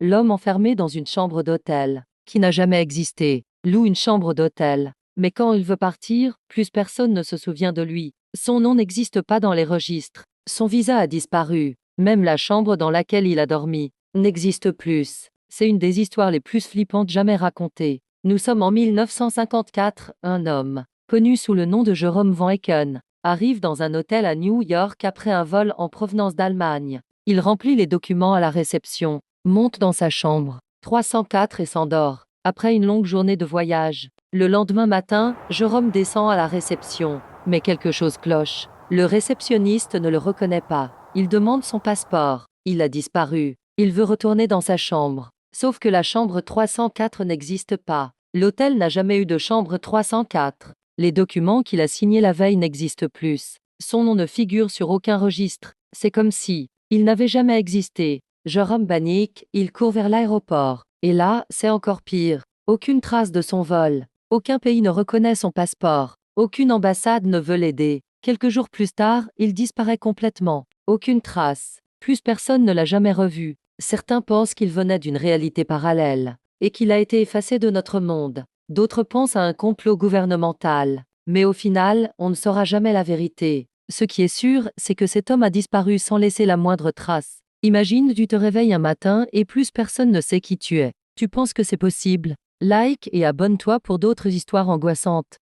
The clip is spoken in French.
L'homme enfermé dans une chambre d'hôtel, qui n'a jamais existé, loue une chambre d'hôtel. Mais quand il veut partir, plus personne ne se souvient de lui. Son nom n'existe pas dans les registres. Son visa a disparu. Même la chambre dans laquelle il a dormi n'existe plus. C'est une des histoires les plus flippantes jamais racontées. Nous sommes en 1954, un homme, connu sous le nom de Jerome Van Ecken, arrive dans un hôtel à New York après un vol en provenance d'Allemagne. Il remplit les documents à la réception, monte dans sa chambre 304 et s'endort. Après une longue journée de voyage, le lendemain matin, Jérôme descend à la réception, mais quelque chose cloche. Le réceptionniste ne le reconnaît pas. Il demande son passeport. Il a disparu. Il veut retourner dans sa chambre. Sauf que la chambre 304 n'existe pas. L'hôtel n'a jamais eu de chambre 304. Les documents qu'il a signés la veille n'existent plus. Son nom ne figure sur aucun registre. C'est comme si il n'avait jamais existé. Jérôme panique, il court vers l'aéroport. Et là, c'est encore pire. Aucune trace de son vol. Aucun pays ne reconnaît son passeport. Aucune ambassade ne veut l'aider. Quelques jours plus tard, il disparaît complètement. Aucune trace. Plus personne ne l'a jamais revu. Certains pensent qu'il venait d'une réalité parallèle et qu'il a été effacé de notre monde. D'autres pensent à un complot gouvernemental. Mais au final, on ne saura jamais la vérité. Ce qui est sûr, c'est que cet homme a disparu sans laisser la moindre trace. Imagine, tu te réveilles un matin et plus personne ne sait qui tu es. Tu penses que c'est possible? Like et abonne-toi pour d'autres histoires angoissantes.